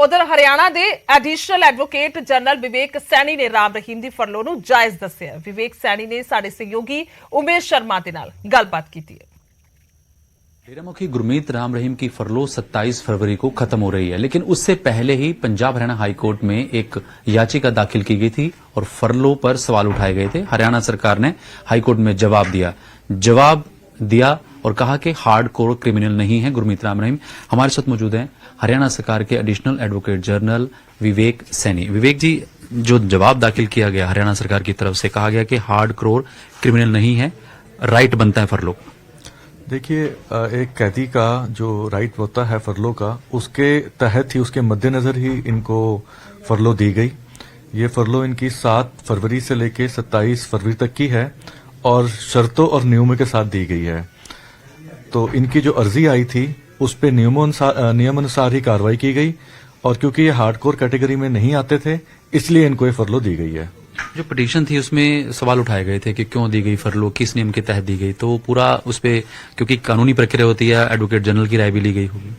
उधर हरियाणा के additional advocate general विवेक सैनी ने राम रहीम की फरलो नूं जायज दस्सिया। विवेक सैनी ने साडे सहयोगी उमेश शर्मा के नाल गलबात की है। डेरामुखी गुरमीत राम रहीम की फरलो 27 फरवरी को खत्म हो रही है, लेकिन उससे पहले ही पंजाब हरियाणा हाईकोर्ट में एक याचिका दाखिल की गई थी और फरलो पर सवाल उठाए गए थे। हरियाणा सरकार ने हाईकोर्ट में जवाब दिया और कहा कि हार्डकोर क्रिमिनल नहीं है गुरमीत राम रहीम। हमारे साथ मौजूद हैं हरियाणा सरकार के एडिशनल एडवोकेट जनरल विवेक सैनी। विवेक जी, जो जवाब दाखिल किया गया हरियाणा सरकार की तरफ से, कहा गया कि हार्डकोर क्रिमिनल नहीं है, राइट बनता है फरलो। देखिए, एक कैदी का जो राइट होता है फरलो का, उसके तहत ही, उसके मद्देनजर ही इनको फरलो दी गई। ये फरलो इनकी 7 फरवरी से लेकर 27 फरवरी तक की है और शर्तों और नियमों के साथ दी गई है। तो इनकी जो अर्जी आई थी उस पे नियमानुसार ही कार्रवाई की गई और क्योंकि ये हार्डकोर कैटेगरी में नहीं आते थे, इसलिए इनको ये फरलो दी गई है। जो पिटीशन थी उसमें सवाल उठाए गए थे कि क्यों दी गई फरलो, किस नियम के तहत दी गई, तो पूरा उस पे, क्योंकि कानूनी प्रक्रिया होती है, एडवोकेट जनरल की राय भी ली गई होगी।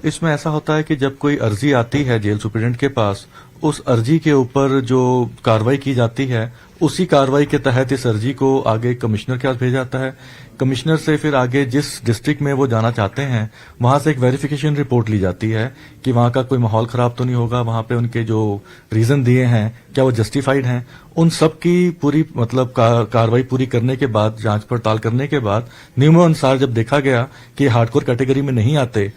इसमें ऐसा होता है कि जब कोई अर्जी आती है जेल सुप्रीडेंट के पास, उस अर्जी के ऊपर जो कार्रवाई की जाती है, उसी कार्रवाई के तहत इस अर्जी को आगे कमिश्नर के पास भेजा जाता है। कमिश्नर से फिर आगे जिस डिस्ट्रिक्ट में वो जाना चाहते हैं, वहां से एक वेरिफिकेशन रिपोर्ट ली जाती है कि वहां का कोई माहौल खराब तो नहीं होगा, वहां पे उनके जो रीजन दिए हैं क्या वो जस्टिफाइड हैं। उन सब की पूरी कार्रवाई पूरी करने के बाद, जांच पड़ताल करने के बाद, नियमानुसार जब देखा गया कि हार्डकोर कैटेगरी में नहीं आते,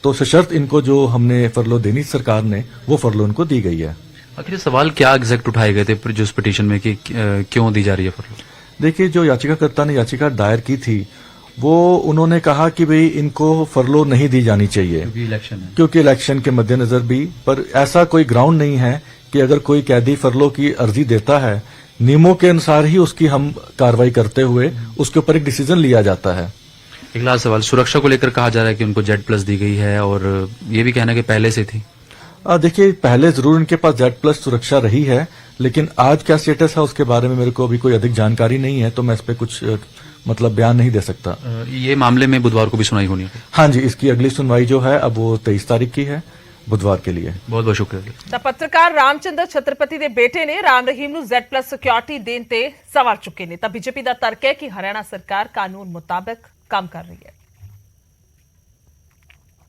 तो सशर्त इनको जो हमने फरलो देनी सरकार ने, वो फरलो इनको दी गई है। आखिर सवाल क्या एग्जैक्ट उठाए गए थे जो इस पिटीशन में कि क्यों दी जा रही है फरलो? देखिए, जो याचिकाकर्ता ने याचिका दायर की थी, वो उन्होंने कहा कि भाई इनको फरलो नहीं दी जानी चाहिए क्योंकि इलेक्शन के मद्देनजर भी, पर ऐसा कोई ग्राउंड नहीं है कि अगर कोई कैदी फरलो की अर्जी देता है, नियमों के अनुसार ही उसकी हम कार्रवाई करते हुए उसके ऊपर एक डिसीजन लिया जाता है। एक लास्ट सवाल, सुरक्षा को लेकर कहा जा रहा है कि उनको Z+ दी गई है और ये भी कहना है कि पहले से थी। देखिए, पहले जरूर इनके पास Z+ सुरक्षा रही है, लेकिन आज क्या स्टेटस है उसके बारे में मेरे को अभी कोई अधिक जानकारी नहीं है, तो मैं इस पे कुछ बयान नहीं दे सकता। ये मामले में बुधवार को भी सुनवाई होनी है? हाँ जी, इसकी अगली सुनवाई जो है अब वो 23 तारीख की है, बुधवार के लिए। बहुत बहुत शुक्रिया। पत्रकार रामचंद्र छत्रपति के बेटे ने राम रहीम नूं Z+ सिक्योरिटी देने ते सवाल चुके ने। बीजेपी का तर्क है कि हरियाणा सरकार कानून मुताबिक काम कर रही है,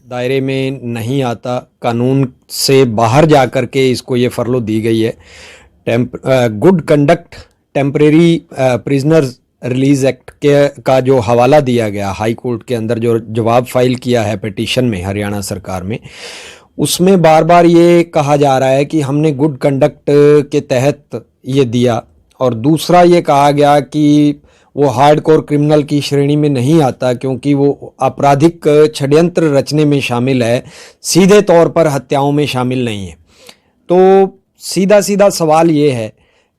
दायरे में नहीं आता, कानून से बाहर जाकर के इसको ये फरलो दी गई है। Good conduct temporary prisoners release act का जो हवाला दिया गया हाई कोर्ट के अंदर, जो जवाब फाइल किया है पिटीशन में हरियाणा सरकार में, उसमें बार बार ये कहा जा रहा है कि हमने गुड कंडक्ट के तहत ये दिया, और दूसरा ये कहा गया कि वो हार्डकोर क्रिमिनल की श्रेणी में नहीं आता क्योंकि वो आपराधिक षड्यंत्र रचने में शामिल है, सीधे तौर पर हत्याओं में शामिल नहीं है। तो सीधा सीधा सवाल ये है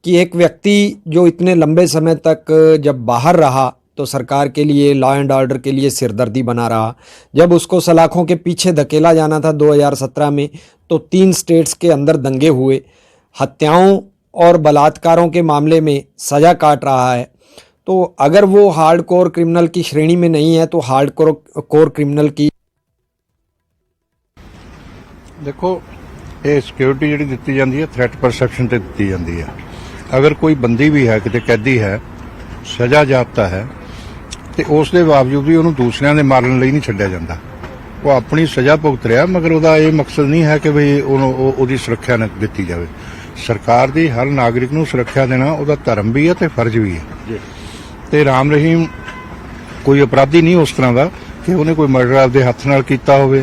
कि एक व्यक्ति जो इतने लंबे समय तक जब बाहर रहा तो सरकार के लिए, लॉ एंड ऑर्डर के लिए सिरदर्दी बना रहा, जब उसको सलाखों के पीछे धकेला जाना था 2017 में, तो 3 स्टेट्स के अंदर दंगे हुए, हत्याओं और बलात्कारों के मामले में सजा काट रहा है। तो अगर वो हार्डकोर क्रिमिनल की श्रेणी में नहीं है तो हार्डकोर क्रिमिनल की देखो, ये सिक्योरिटी जी दी जाती है थ्रैट परसैप्शन से दी जाती है। अगर कोई बंदी भी है, कितने कैदी है, सजा जाप्ता है, तो उस दे बावजूद भी उन्होंने दूसरिਆਂ ਦੇ ਮਾਰਨ ਲਈ ਨਹੀਂ ਛੱਡਿਆ ਜਾਂਦਾ। ਉਹ ਆਪਣੀ ਸਜ਼ਾ ਭੁਗਤ ਰਿਹਾ, ਮਗਰ ਉਹਦਾ ਇਹ ਮਕਸਦ ਨਹੀਂ ਹੈ ਕਿ ਵੀ ਉਹਦੀ ਸੁਰੱਖਿਆ ਨਾ ਦਿੱਤੀ ਜਾਵੇ। ਸਰਕਾਰ ਦੀ ਹਰ ਨਾਗਰਿਕ ਨੂੰ ਸੁਰੱਖਿਆ ਦੇਣਾ ਉਹਦਾ ਧਰਮ ਵੀ ਹੈ ਤੇ ਫਰਜ਼ ਵੀ ਹੈ। ਤੇ ਰਾਮ ਰਹੀਮ ਕੋਈ ਅਪਰਾਧੀ ਨਹੀਂ ਉਸ ਤਰ੍ਹਾਂ ਦਾ ਕਿ ਉਹਨੇ ਕੋਈ ਮਰਡਰ ਆਪਦੇ ਹੱਥ ਨਾਲ ਕੀਤਾ ਹੋਵੇ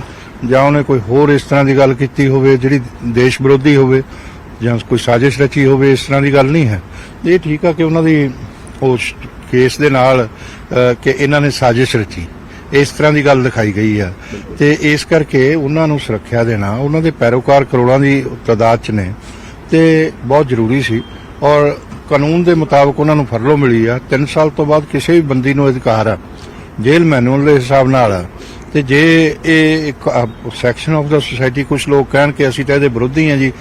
ਜਾਂ ਉਹਨੇ ਕੋਈ ਹੋਰ ਇਸ ਤਰ੍ਹਾਂ ਦੀ ਗੱਲ ਕੀਤੀ ਹੋਵੇ ਜਿਹੜੀ ਦੇਸ਼ ਵਿਰੋਧੀ ਹੋਵੇ ਜਾਂ ਕੋਈ ਸਾਜ਼ਿਸ਼ ਰਚੀ ਹੋਵੇ, ਇਸ ਤਰ੍ਹਾਂ ਦੀ ਗੱਲ ਨਹੀਂ ਹੈ। ਇਹ ਠੀਕ ਆ ਕਿ ਉਹਨਾਂ ਦੀ ਉਸ ਕੇਸ ਦੇ ਨਾਲ ਕਿ ਇਹਨਾਂ ਨੇ ਸਾਜ਼ਿਸ਼ ਰਚੀ, ਇਸ ਤਰ੍ਹਾਂ ਦੀ ਗੱਲ ਦਿਖਾਈ ਗਈ ਆ, ਤੇ ਇਸ ਕਰਕੇ ਉਹਨਾਂ ਨੂੰ ਸੁਰੱਖਿਆ ਦੇਣਾ, ਉਹਨਾਂ ਦੇ ਪੈਰੋਕਾਰ ਕਰੋੜਾਂ ਦੀ ਤਾਦਾਦ 'ਚ ਨੇ ਤੇ ਬਹੁਤ ਜ਼ਰੂਰੀ ਸੀ। ਔਰ ਕਾਨੂੰਨ ਦੇ ਮੁਤਾਬਕ ਉਹਨਾਂ ਨੂੰ ਫਰਲੋ ਮਿਲੀ ਆ। 3 ਸਾਲ ਤੋਂ ਬਾਅਦ ਕਿਸੇ ਵੀ ਬੰਦੀ ਨੂੰ ਅਧਿਕਾਰ ਆ ਜੇਲ੍ਹ ਮੈਨੂਅਲ ਦੇ ਹਿਸਾਬ ਨਾਲ। ਤੇ ਜੇ ਇਹ ਇੱਕ ਸੈਕਸ਼ਨ ਆਫ ਦਾ ਸੋਸਾਇਟੀ, ਕੁਝ ਲੋਕ ਕਹਿਣ ਕਿ ਅਸੀਂ ਤਾਂ ਇਹਦੇ ਵਿਰੋਧੀ ਆ ਜੀ,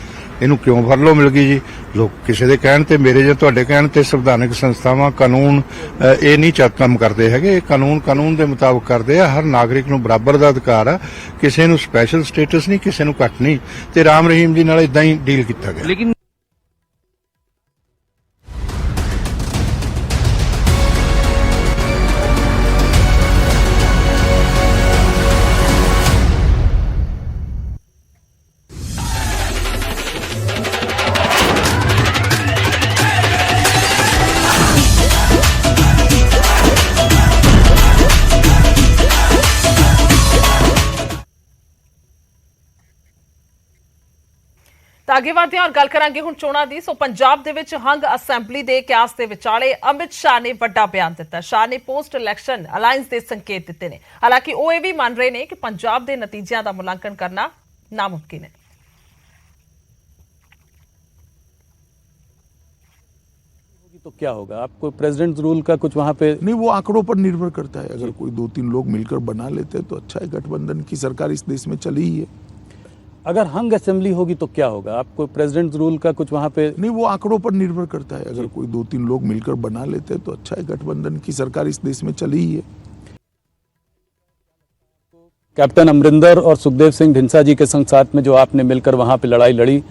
ਇਹਨੂੰ ਕਿਉਂ ਫਰਲੋ ਮਿਲ ਗਈ ਜੀ? ਲੋਕ ਕਿਸੇ ਦੇ ਕਹਿਣ ਤੇ, ਮੇਰੇ ਜਾਂ ਤੁਹਾਡੇ ਕਹਿਣ ਤੇ ਸੰਵਿਧਾਨਕ ਸੰਸਥਾਵਾਂ ਕਾਨੂੰਨ ਇਹ ਨਹੀਂ ਕੰਮ ਕਰਦੇ ਹੈਗੇ। ਇਹ ਕਾਨੂੰਨ ਦੇ ਮੁਤਾਬਕ ਕਰਦੇ ਆ। ਹਰ ਨਾਗਰਿਕ ਨੂੰ ਬਰਾਬਰ ਦਾ ਅਧਿਕਾਰ ਆ, ਕਿਸੇ ਨੂੰ ਸਪੈਸ਼ਲ ਸਟੇਟਸ ਨਹੀਂ, ਕਿਸੇ ਨੂੰ ਘੱਟ ਨਹੀਂ, ਤੇ ਰਾਮ ਰਹੀਮ ਜੀ ਨਾਲ ਇਦਾਂ ਹੀ ਡੀਲ ਕੀਤਾ ਗਿਆ। लेकिन ਤਾਂ ਅੱਗੇ ਵਧਦੇ ਹਾਂ ਔਰ ਗੱਲ ਕਰਾਂਗੇ ਹੁਣ ਚੋਣਾਂ ਦੀ। ਸੋ ਪੰਜਾਬ ਦੇ ਵਿੱਚ ਹੰਗ ਅਸੈਂਬਲੀ ਦੇ ਕਿਆਸ ਦੇ ਵਿਚਾਲੇ ਅਮਿਤ ਸ਼ਾਹ ਨੇ ਵੱਡਾ ਬਿਆਨ ਦਿੱਤਾ। ਸ਼ਾਹ ਨੇ ਪੋਸਟ ਇਲੈਕਸ਼ਨ ਅਲਾਈਅੰਸ ਦੇ ਸੰਕੇਤ ਦਿੱਤੇ ਨੇ। ਹਾਲਾਂਕਿ ਉਹ ਇਹ ਵੀ ਮੰਨ ਰਹੇ ਨੇ ਕਿ ਪੰਜਾਬ ਦੇ ਨਤੀਜਿਆਂ ਦਾ ਮੁਲਾਂਕਣ ਕਰਨਾ ਨਾਮੁਮਕਿਨ ਹੈ। तो क्या होगा? आपको प्रेसिडेंट रूल का कुछ वहाँ पे नहीं, वो आंकड़ों पर निर्भर करता है। अगर कोई 2-3 लोग मिलकर बना लेते हैं तो अच्छा है। गठबंधन की सरकार इस देश में चली ही है। अगर हंग असेंबली होगी तो क्या होगा? आपको प्रेसिडेंट रूल का कुछ वहाँ पे नहीं, वो आंकड़ों पर निर्भर करता है। अगर कोई 2-3 लोग मिलकर बना लेते हैं तो अच्छा है। गठबंधन की सरकार इस देश में चली ही है। कैप्टन अमरिंदर और सुखदेव सिंह ढींसा जी के संग साथ में जो आपने मिलकर वहाँ पे लड़ाई लड़ी,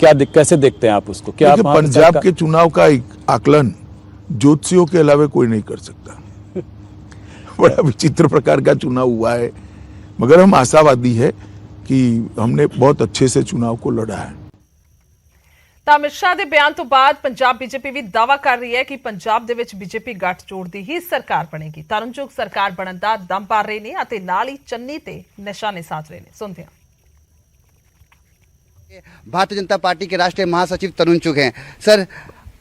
कैसे देखते हैं आप उसको? क्या आप वहाँ पे पंजाब के चुनाव का एक आकलन ज्योतिषियों के अलावा कोई नहीं कर सकता। बड़ा विचित्र प्रकार का चुनाव हुआ है, मगर हम आशावादी है कि हमने बहुत अच्छे से चुनाव को लड़ा है। ਤਾਂ ਅਮਿਤ ਸ਼ਾਹ ਦੇ ਬਿਆਨ ਤੋਂ ਬਾਅਦ ਪੰਜਾਬ ਬੀਜੇਪੀ ਵੀ ਦਾਅਵਾ ਕਰ ਰਹੀ ਹੈ ਕਿ ਪੰਜਾਬ ਦੇ ਵਿੱਚ ਬੀਜੇਪੀ ਗੱਠਜੋੜ ਦੀ ਹੀ ਸਰਕਾਰ ਬਣੇਗੀ। ਤਰਨਯੋਗ ਸਰਕਾਰ ਬਣਨ ਦਾ ਦਮ ਭਰ ਰਹੇ ਨੇ ਅਤੇ ਨਾਲ ਹੀ ਚੰਨੀ ਤੇ ਨਿਸ਼ਾਨੇ ਸਾਧ ਰਹੇ ਨੇ। ਸੁਣਦੇ ਹਾਂ। भारतीय जनता पार्टी के राष्ट्रीय महासचिव तरुण चुग हैं। सर,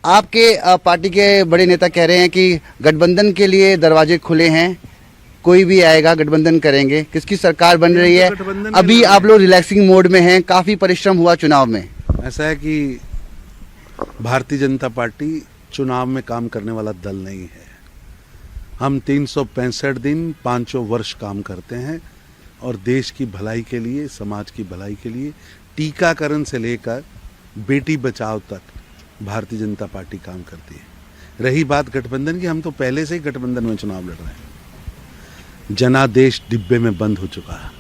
आपके पार्टी के बड़े नेता कह रहे हैं कि गठबंधन के लिए दरवाजे खुले हैं, कोई भी आएगा गठबंधन करेंगे। किसकी सरकार बन रही है? अभी आप लोग रिलैक्सिंग मोड में हैं, काफी परिश्रम हुआ चुनाव में। ऐसा है कि भारतीय जनता पार्टी चुनाव में काम करने वाला दल नहीं है। हम 365 दिन 5 वर्ष काम करते हैं और देश की भलाई के लिए, समाज की भलाई के लिए, टीकाकरण से लेकर बेटी बचाओ तक भारतीय जनता पार्टी काम करती है। रही बात गठबंधन की, हम तो पहले से ही गठबंधन में चुनाव लड़ रहे हैं। जनादेश डिब्बे में बंद हो चुका है,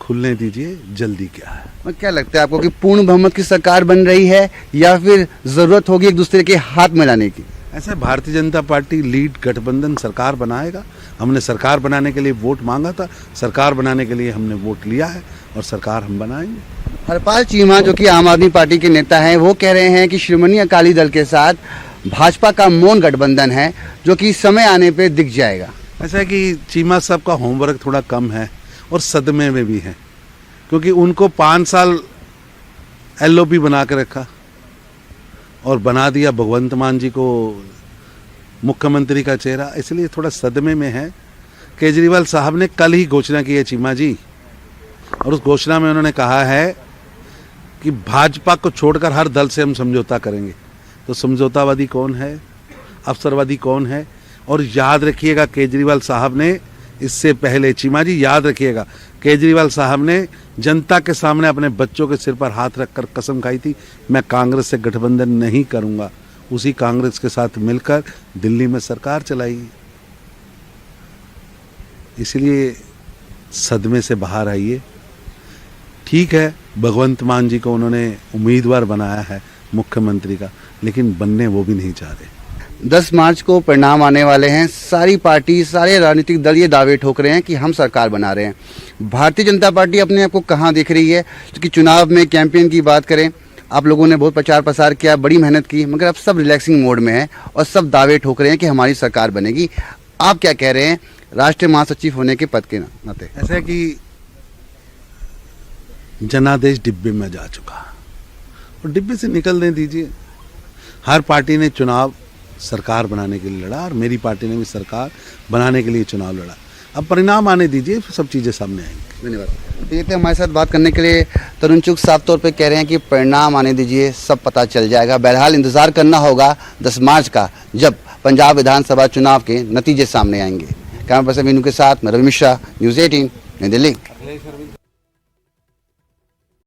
खुलने दीजिए, जल्दी क्या है। क्या लगता है आपको कि पूर्ण बहुमत की सरकार बन रही है या फिर जरूरत होगी एक दूसरे के हाथ मिलाने की? ऐसा भारतीय जनता पार्टी लीड गठबंधन सरकार बनाएगा। हमने सरकार बनाने के लिए वोट मांगा था, सरकार बनाने के लिए हमने वोट लिया है और सरकार हम बनाएंगे। हरपाल चीमा जो कि आम आदमी पार्टी के नेता हैं, वो कह रहे हैं कि श्रोमणी अकाली दल के साथ भाजपा का मौन गठबंधन है जो कि समय आने पे दिख जाएगा। ऐसा है कि चीमा साहब का होमवर्क थोड़ा कम है और सदमे में भी है, क्योंकि उनको 5 साल एलओपी बना के रखा और बना दिया भगवंत मान जी को मुख्यमंत्री का चेहरा, इसलिए थोड़ा सदमे में है। केजरीवाल साहब ने कल ही घोषणा की है चीमा जी, और उस घोषणा में उन्होंने कहा है कि भाजपा को छोड़कर हर दल से हम समझौता करेंगे। तो समझौतावादी कौन है, अवसरवादी कौन है? और याद रखिएगा, केजरीवाल साहब ने इससे पहले, चीमा जी याद रखिएगा, केजरीवाल साहब ने जनता के सामने अपने बच्चों के सिर पर हाथ रखकर कसम खाई थी, मैं कांग्रेस से गठबंधन नहीं करूंगा। उसी कांग्रेस के साथ मिलकर दिल्ली में सरकार चलाई। इसलिए सदमे से बाहर आइए। ठीक है, भगवंत मान जी को उन्होंने उम्मीदवार बनाया है मुख्यमंत्री का, लेकिन बनने वो भी नहीं चाह रहे। 10 मार्च को परिणाम आने वाले हैं। सारी पार्टी, सारे राजनीतिक दल ये दावे ठोक रहे हैं कि हम सरकार बना रहे हैं। भारतीय जनता पार्टी अपने आप को कहाँ देख रही है? क्योंकि चुनाव में कैंपेन की बात करें, आप लोगों ने बहुत प्रचार प्रसार किया, बड़ी मेहनत की, मगर अब सब रिलैक्सिंग मोड में है और सब दावे ठोक रहे हैं कि हमारी सरकार बनेगी। आप क्या कह रहे हैं राष्ट्रीय महासचिव होने के पद के नाते? ऐसा है कि जनादेश डिब्बे में जा चुका और डिब्बे से निकलने दीजिए। हर पार्टी ने चुनाव सरकार बनाने के लिए लड़ा और मेरी पार्टी ने भी सरकार बनाने के लिए चुनाव लड़ा। अब परिणाम आने दीजिए, फिर सब चीज़ें सामने आएंगी। धन्यवाद। तो ये थे हमारे साथ बात करने के लिए तरुण चुग। साफ तौर पे कह रहे हैं कि परिणाम आने दीजिए, सब पता चल जाएगा। बहरहाल इंतजार करना होगा 10 मार्च का, जब पंजाब विधानसभा चुनाव के नतीजे सामने आएंगे। कैमरा पर्सन मीनू के साथ मैं रवि मिश्रा, न्यूज़ 18, नई दिल्ली।